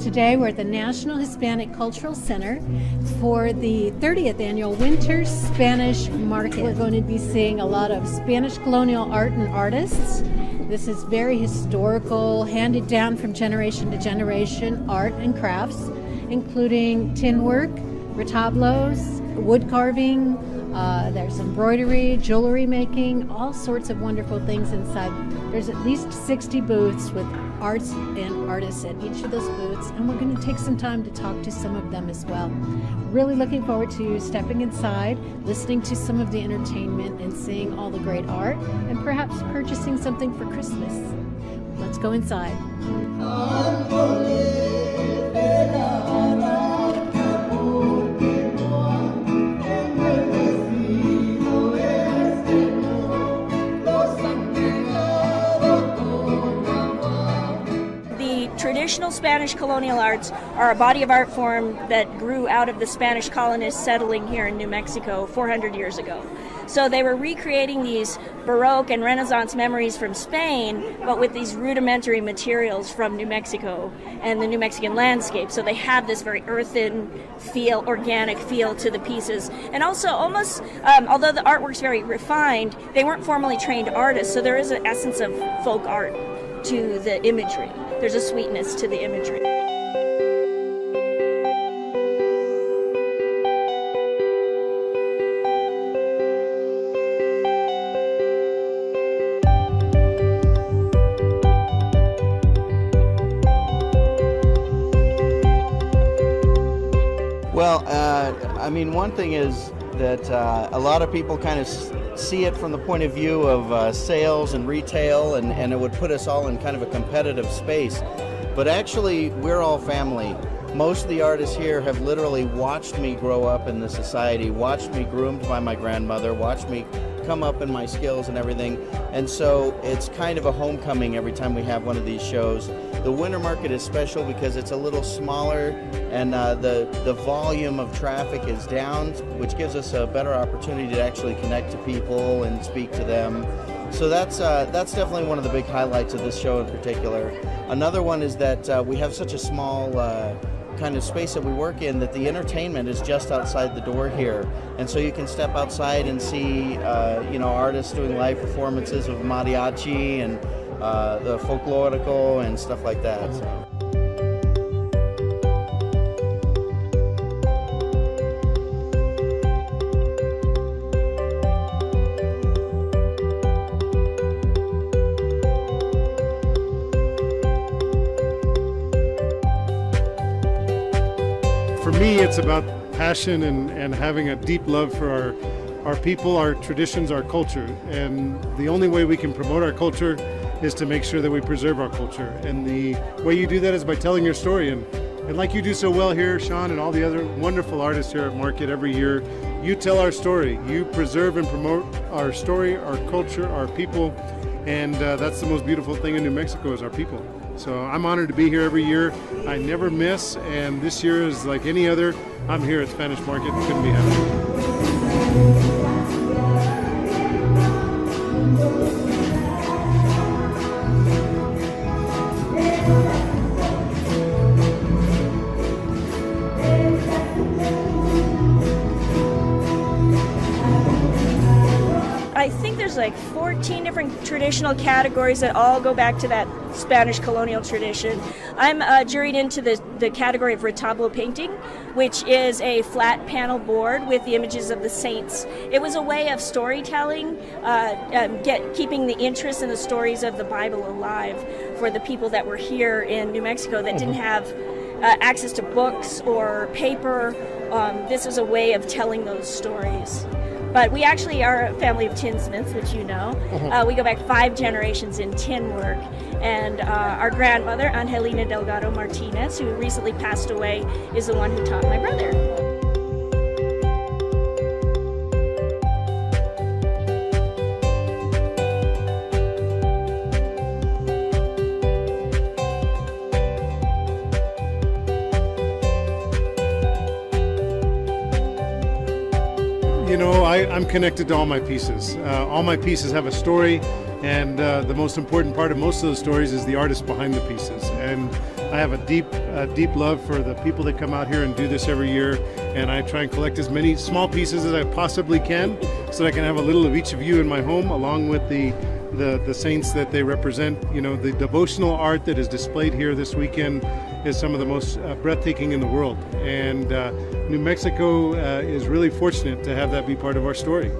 Today we're at the National Hispanic Cultural Center for the 30th Annual Winter Spanish Market. We're going to be seeing a lot of Spanish colonial art and artists. This is very historical, handed down from generation to generation art and crafts, including tin work, retablos, wood carving, there's embroidery, jewelry making, all sorts of wonderful things inside. There's at least 60 booths with arts and artists at each of those booths, and we're going to take some time to talk to some of them as well. Really looking forward to stepping inside, listening to some of the entertainment, and seeing all the great art, and perhaps purchasing something for Christmas. Let's go inside. Traditional Spanish colonial arts are a body of art form that grew out of the Spanish colonists settling here in New Mexico 400 years ago. So they were recreating these Baroque and Renaissance memories from Spain, but with these rudimentary materials from New Mexico and the New Mexican landscape. So they have this very earthen feel, organic feel to the pieces. And also almost, although the artwork's very refined, they weren't formally trained artists, so there is an essence of folk art to the imagery. There's a sweetness to the imagery. Well, I mean, one thing is that a lot of people kind of see it from the point of view of sales and retail, and it would put us all in kind of a competitive space. But actually, we're all family. Most of the artists here have literally watched me grow up in the society, watched me groomed by my grandmother, watched me come up in my skills and everything. And so it's kind of a homecoming every time we have one of these shows. The winter market is special because it's a little smaller, and the volume of traffic is down, which gives us a better opportunity to actually connect to people and speak to them. So that's definitely one of the big highlights of this show in particular. Another one is that we have such a small kind of space that we work in that the entertainment is just outside the door here, and so you can step outside and see artists doing live performances of mariachi and the folklorico and stuff like that. So. For me, it's about passion and having a deep love for our people, our traditions, our culture. And the only way we can promote our culture is to make sure that we preserve our culture. And the way you do that is by telling your story. And like you do so well here, Sean, and all the other wonderful artists here at Market every year, you tell our story. You preserve and promote our story, our culture, our people. And that's the most beautiful thing in New Mexico is our people. So I'm honored to be here every year. I never miss, and this year is like any other. I'm here at Spanish Market. Couldn't be happier. I think there's like 14 different traditional categories that all go back to that Spanish colonial tradition. I'm juried into the category of retablo painting, which is a flat panel board with the images of the saints. It was a way of storytelling, keeping the interest in the stories of the Bible alive for the people that were here in New Mexico that didn't have access to books or paper. This is a way of telling those stories. But we actually are a family of tinsmiths, which you know. We go back 5 generations in tin work. And our grandmother, Angelina Delgado Martinez, who recently passed away, is the one who taught my brother. You know, I'm connected to all my pieces. All my pieces have a story, and the most important part of most of those stories is the artist behind the pieces. And I have a deep love for the people that come out here and do this every year, and I try and collect as many small pieces as I possibly can so that I can have a little of each of you in my home, along with the saints that they represent. You know, the devotional art that is displayed here this weekend is some of the most breathtaking in the world, and New Mexico is really fortunate to have that be part of our story.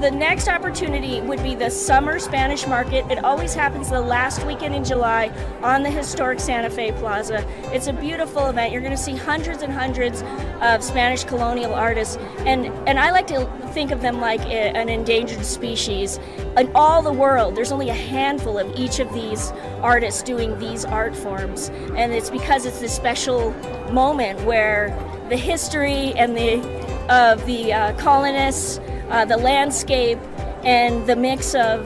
The next opportunity would be the Summer Spanish Market. It always happens the last weekend in July on the historic Santa Fe Plaza. It's a beautiful event. You're going to see hundreds and hundreds of Spanish colonial artists, and I like to think of them like an endangered species. In all the world, there's only a handful of each of these artists doing these art forms, and it's because it's this special moment where the history and of the colonists, the landscape, and the mix of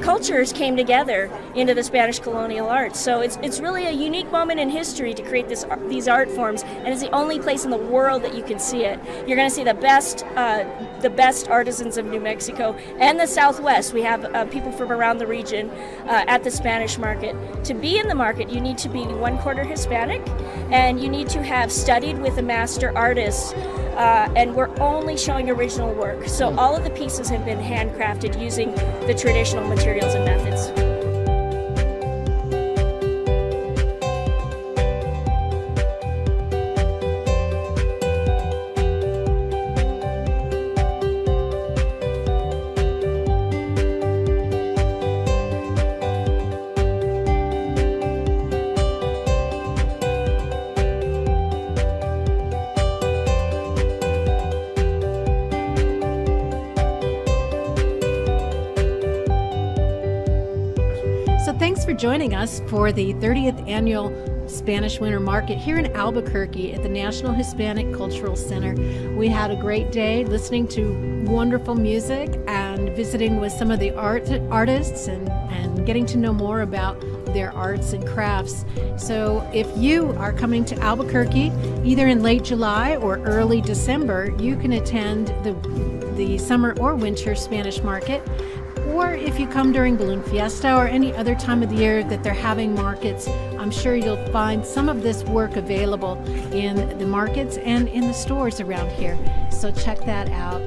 cultures came together into the Spanish colonial arts. So it's really a unique moment in history to create these art forms, and it's the only place in the world that you can see it. You're going to see the best artisans of New Mexico and the Southwest. We have people from around the region at the Spanish market. To be in the market, you need to be 1/4 Hispanic, and you need to have studied with a master artist. And we're only showing original work. So all of the pieces have been handcrafted using the traditional materials and methods. Thanks for joining us for the 30th Annual Spanish Winter Market here in Albuquerque at the National Hispanic Cultural Center. We had a great day listening to wonderful music and visiting with some of the artists and getting to know more about their arts and crafts. So if you are coming to Albuquerque either in late July or early December, you can attend the summer or winter Spanish market. Or if you come during Balloon Fiesta or any other time of the year that they're having markets, I'm sure you'll find some of this work available in the markets and in the stores around here. So check that out.